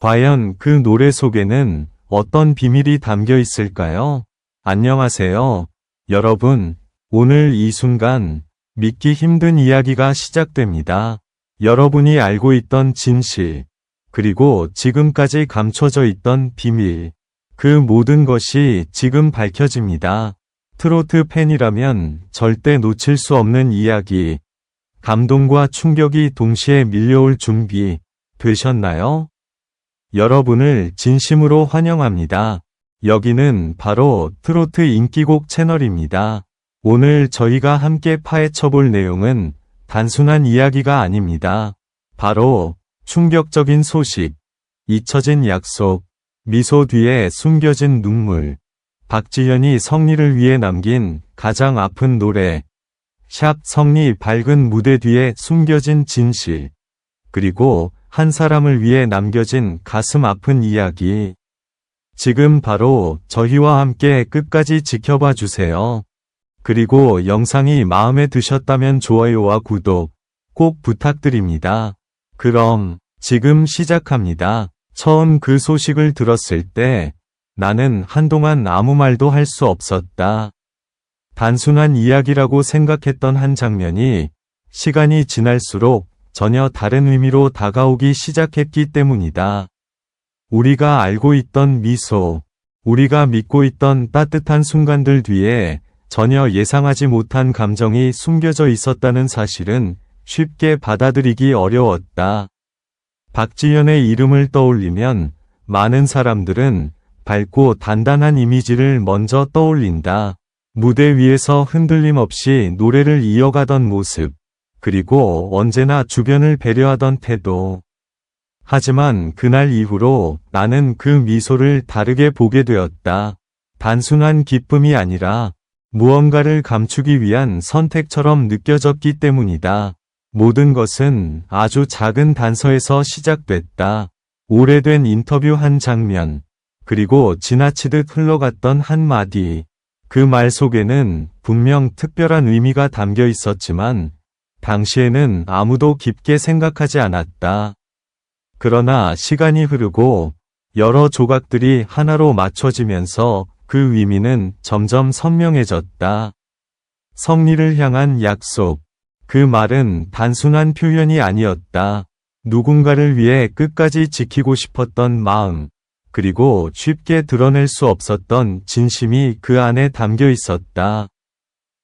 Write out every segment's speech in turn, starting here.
과연 그 노래 속에는 어떤 비밀이 담겨 있을까요? 안녕하세요, 여러분. 오늘 이 순간 믿기 힘든 이야기가 시작됩니다. 여러분이 알고 있던 진실, 그리고 지금까지 감춰져 있던 비밀, 그 모든 것이 지금 밝혀집니다. 트로트 팬이라면 절대 놓칠 수 없는 이야기, 감동과 충격이 동시에 밀려올 준비 되셨나요? 여러분을 진심으로 환영합니다. 여기는 바로 트로트 인기곡 채널입니다. 오늘 저희가 함께 파헤쳐볼 내용은 단순한 이야기가 아닙니다. 바로 충격적인 소식, 잊혀진 약속, 미소 뒤에 숨겨진 눈물, 박지현이 성리를 위해 남긴 가장 아픈 노래, 샵 성리 밝은 무대 뒤에 숨겨진 진실, 그리고 한 사람을 위해 남겨진 가슴 아픈 이야기. 지금 바로 저희와 함께 끝까지 지켜봐 주세요. 그리고 영상이 마음에 드셨다면 좋아요와 구독 꼭 부탁드립니다. 그럼 지금 시작합니다. 처음 그 소식을 들었을 때 나는 한동안 아무 말도 할 수 없었다. 단순한 이야기라고 생각했던 한 장면이 시간이 지날수록 전혀 다른 의미로 다가오기 시작했기 때문이다. 우리가 알고 있던 미소, 우리가 믿고 있던 따뜻한 순간들 뒤에 전혀 예상하지 못한 감정이 숨겨져 있었다는 사실은 쉽게 받아들이기 어려웠다. 박지현의 이름을 떠올리면 많은 사람들은 밝고 단단한 이미지를 먼저 떠올린다. 무대 위에서 흔들림 없이 노래를 이어가던 모습, 그리고 언제나 주변을 배려하던 태도. 하지만 그날 이후로 나는 그 미소를 다르게 보게 되었다. 단순한 기쁨이 아니라 무언가를 감추기 위한 선택처럼 느껴졌기 때문이다. 모든 것은 아주 작은 단서에서 시작됐다. 오래된 인터뷰 한 장면, 그리고 지나치듯 흘러갔던 한 마디. 그 말 속에는 분명 특별한 의미가 담겨 있었지만 당시에는 아무도 깊게 생각하지 않았다. 그러나 시간이 흐르고 여러 조각들이 하나로 맞춰지면서 그 의미는 점점 선명해졌다. 성리를 향한 약속. 그 말은 단순한 표현이 아니었다. 누군가를 위해 끝까지 지키고 싶었던 마음, 그리고 쉽게 드러낼 수 없었던 진심이 그 안에 담겨 있었다.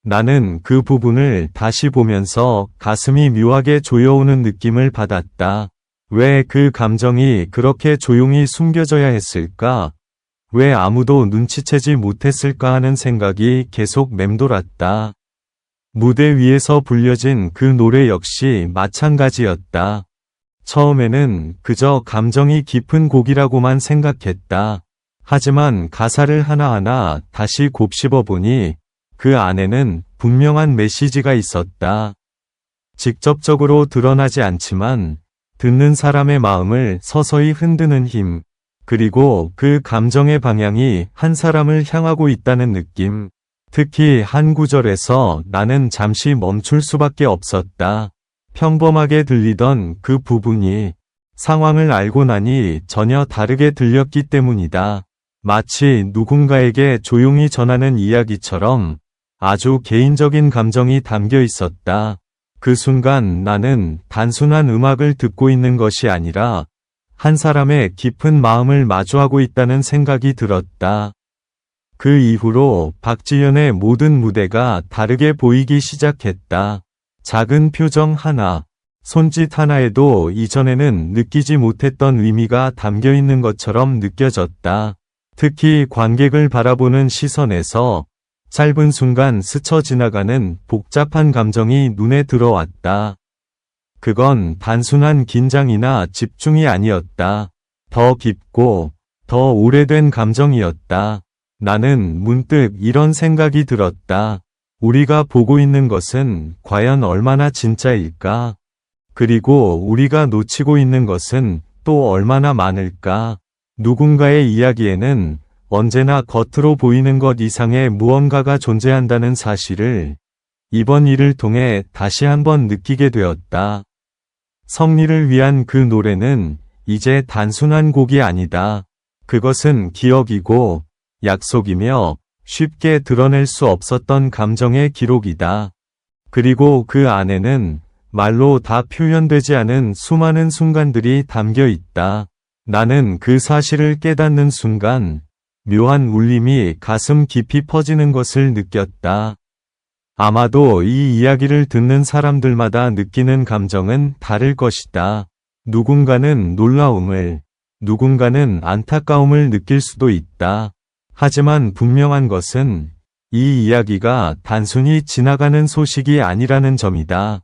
나는 그 부분을 다시 보면서 가슴이 묘하게 조여오는 느낌을 받았다. 왜 그 감정이 그렇게 조용히 숨겨져야 했을까? 왜 아무도 눈치채지 못했을까 하는 생각이 계속 맴돌았다. 무대 위에서 불려진 그 노래 역시 마찬가지였다. 처음에는 그저 감정이 깊은 곡이라고만 생각했다. 하지만 가사를 하나하나 다시 곱씹어 보니 그 안에는 분명한 메시지가 있었다. 직접적으로 드러나지 않지만 듣는 사람의 마음을 서서히 흔드는 힘, 그리고 그 감정의 방향이 한 사람을 향하고 있다는 느낌. 특히 한 구절에서 나는 잠시 멈출 수밖에 없었다. 평범하게 들리던 그 부분이 상황을 알고 나니 전혀 다르게 들렸기 때문이다. 마치 누군가에게 조용히 전하는 이야기처럼 아주 개인적인 감정이 담겨 있었다. 그 순간 나는 단순한 음악을 듣고 있는 것이 아니라 한 사람의 깊은 마음을 마주하고 있다는 생각이 들었다. 그 이후로 박지현의 모든 무대가 다르게 보이기 시작했다. 작은 표정 하나, 손짓 하나에도 이전에는 느끼지 못했던 의미가 담겨 있는 것처럼 느껴졌다. 특히 관객을 바라보는 시선에서 짧은 순간 스쳐 지나가는 복잡한 감정이 눈에 들어왔다. 그건 단순한 긴장이나 집중이 아니었다. 더 깊고 더 오래된 감정이었다. 나는 문득 이런 생각이 들었다. 우리가 보고 있는 것은 과연 얼마나 진짜일까? 그리고 우리가 놓치고 있는 것은 또 얼마나 많을까? 누군가의 이야기에는 언제나 겉으로 보이는 것 이상의 무언가가 존재한다는 사실을 이번 일을 통해 다시 한번 느끼게 되었다. 성리를 위한 그 노래는 이제 단순한 곡이 아니다. 그것은 기억이고 약속이며 쉽게 드러낼 수 없었던 감정의 기록이다. 그리고 그 안에는 말로 다 표현되지 않은 수많은 순간들이 담겨 있다. 나는 그 사실을 깨닫는 순간 묘한 울림이 가슴 깊이 퍼지는 것을 느꼈다. 아마도 이 이야기를 듣는 사람들마다 느끼는 감정은 다를 것이다. 누군가는 놀라움을, 누군가는 안타까움을 느낄 수도 있다. 하지만 분명한 것은 이 이야기가 단순히 지나가는 소식이 아니라는 점이다.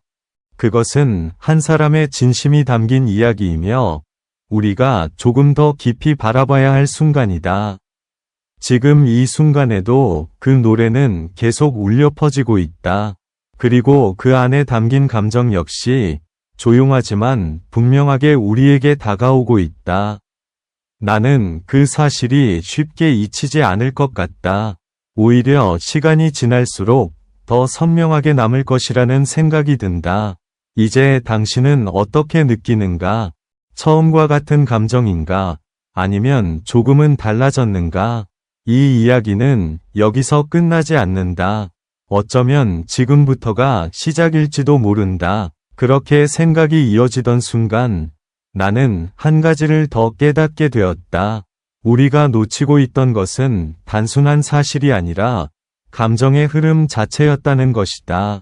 그것은 한 사람의 진심이 담긴 이야기이며 우리가 조금 더 깊이 바라봐야 할 순간이다. 지금 이 순간에도 그 노래는 계속 울려 퍼지고 있다. 그리고 그 안에 담긴 감정 역시 조용하지만 분명하게 우리에게 다가오고 있다. 나는 그 사실이 쉽게 잊히지 않을 것 같다. 오히려 시간이 지날수록 더 선명하게 남을 것이라는 생각이 든다. 이제 당신은 어떻게 느끼는가? 처음과 같은 감정인가? 아니면 조금은 달라졌는가? 이 이야기는 여기서 끝나지 않는다. 어쩌면 지금부터가 시작일지도 모른다. 그렇게 생각이 이어지던 순간 나는 한 가지를 더 깨닫게 되었다. 우리가 놓치고 있던 것은 단순한 사실이 아니라 감정의 흐름 자체였다는 것이다.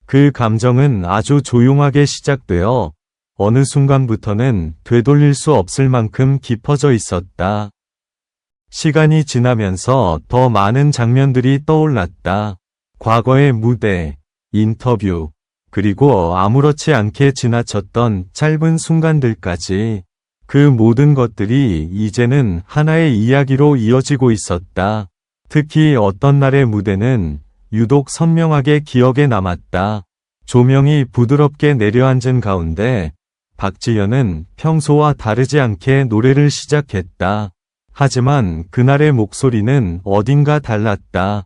그 감정은 아주 조용하게 시작되어 어느 순간부터는 되돌릴 수 없을 만큼 깊어져 있었다. 시간이 지나면서 더 많은 장면들이 떠올랐다. 과거의 무대, 인터뷰, 그리고 아무렇지 않게 지나쳤던 짧은 순간들까지 그 모든 것들이 이제는 하나의 이야기로 이어지고 있었다. 특히 어떤 날의 무대는 유독 선명하게 기억에 남았다. 조명이 부드럽게 내려앉은 가운데 박지현은 평소와 다르지 않게 노래를 시작했다. 하지만 그날의 목소리는 어딘가 달랐다.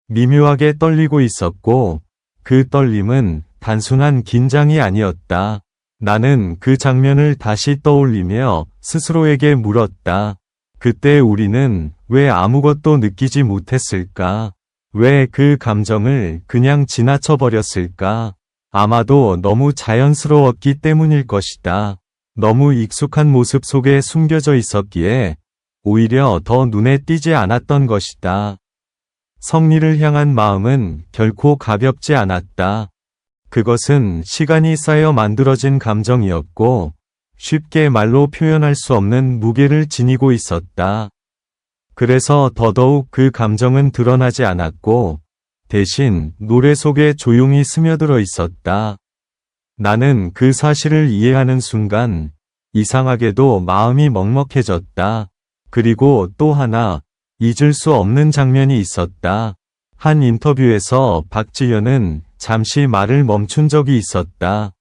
미묘하게 떨리고 있었고 그 떨림은 단순한 긴장이 아니었다. 나는 그 장면을 다시 떠올리며 스스로에게 물었다. 그때 우리는 왜 아무것도 느끼지 못했을까? 왜 그 감정을 그냥 지나쳐 버렸을까? 아마도 너무 자연스러웠기 때문일 것이다. 너무 익숙한 모습 속에 숨겨져 있었기에 오히려 더 눈에 띄지 않았던 것이다. 성리를 향한 마음은 결코 가볍지 않았다. 그것은 시간이 쌓여 만들어진 감정이었고 쉽게 말로 표현할 수 없는 무게를 지니고 있었다. 그래서 더더욱 그 감정은 드러나지 않았고 대신 노래 속에 조용히 스며들어 있었다. 나는 그 사실을 이해하는 순간 이상하게도 마음이 먹먹해졌다. 그리고 또 하나 잊을 수 없는 장면이 있었다. 한 인터뷰에서 박지현은 잠시 말을 멈춘 적이 있었다.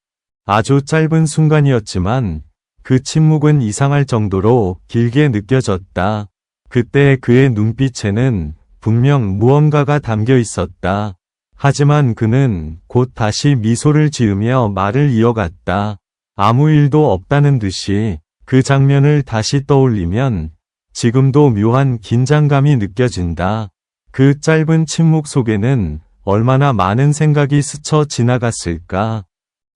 아주 짧은 순간이었지만 그 침묵은 이상할 정도로 길게 느껴졌다. 그때 그의 눈빛에는 분명 무언가가 담겨 있었다. 하지만 그는 곧 다시 미소를 지으며 말을 이어갔다. 아무 일도 없다는 듯이. 그 장면을 다시 떠올리면 지금도 묘한 긴장감이 느껴진다. 그 짧은 침묵 속에는 얼마나 많은 생각이 스쳐 지나갔을까?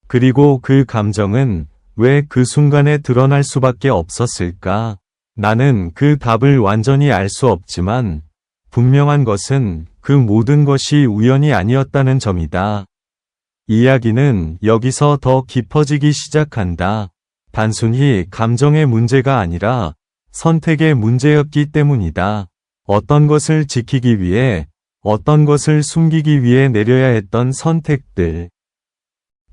그리고 그 감정은 왜 그 순간에 드러날 수밖에 없었을까? 나는 그 답을 완전히 알 수 없지만 분명한 것은 그 모든 것이 우연이 아니었다는 점이다. 이야기는 여기서 더 깊어지기 시작한다. 단순히 감정의 문제가 아니라 선택의 문제였기 때문이다. 어떤 것을 지키기 위해, 어떤 것을 숨기기 위해 내려야 했던 선택들.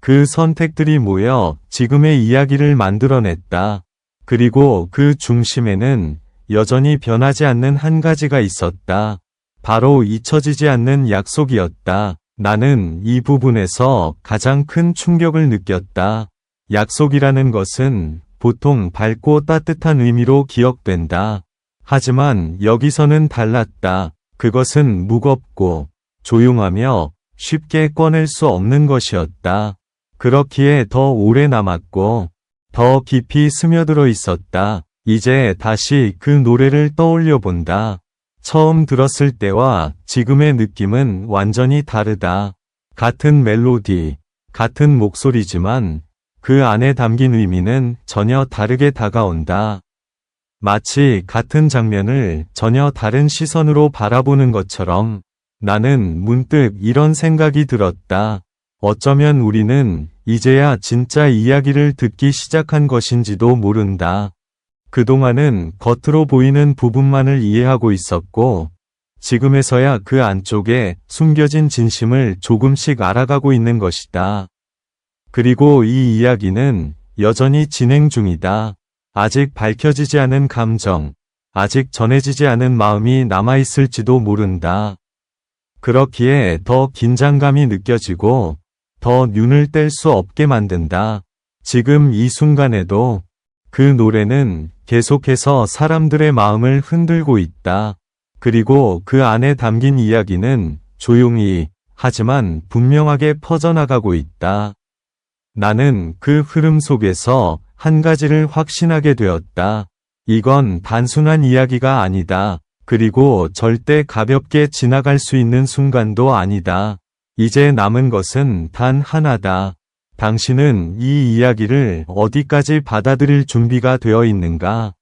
그 선택들이 모여 지금의 이야기를 만들어냈다. 그리고 그 중심에는 여전히 변하지 않는 한 가지가 있었다. 바로 잊혀지지 않는 약속이었다. 나는 이 부분에서 가장 큰 충격을 느꼈다. 약속이라는 것은 보통 밝고 따뜻한 의미로 기억된다. 하지만 여기서는 달랐다. 그것은 무겁고 조용하며 쉽게 꺼낼 수 없는 것이었다. 그렇기에 더 오래 남았고 더 깊이 스며들어 있었다. 이제 다시 그 노래를 떠올려 본다. 처음 들었을 때와 지금의 느낌은 완전히 다르다. 같은 멜로디, 같은 목소리지만 그 안에 담긴 의미는 전혀 다르게 다가온다. 마치 같은 장면을 전혀 다른 시선으로 바라보는 것처럼 나는 문득 이런 생각이 들었다. 어쩌면 우리는 이제야 진짜 이야기를 듣기 시작한 것인지도 모른다. 그동안은 겉으로 보이는 부분만을 이해하고 있었고, 지금에서야 그 안쪽에 숨겨진 진심을 조금씩 알아가고 있는 것이다. 그리고 이 이야기는 여전히 진행 중이다. 아직 밝혀지지 않은 감정, 아직 전해지지 않은 마음이 남아있을지도 모른다. 그렇기에 더 긴장감이 느껴지고, 더 눈을 뗄 수 없게 만든다. 지금 이 순간에도 그 노래는 계속해서 사람들의 마음을 흔들고 있다. 그리고 그 안에 담긴 이야기는 조용히 하지만 분명하게 퍼져나가고 있다. 나는 그 흐름 속에서 한 가지를 확신하게 되었다. 이건 단순한 이야기가 아니다. 그리고 절대 가볍게 지나갈 수 있는 순간도 아니다. 이제 남은 것은 단 하나다. 당신은 이 이야기를 어디까지 받아들일 준비가 되어 있는가?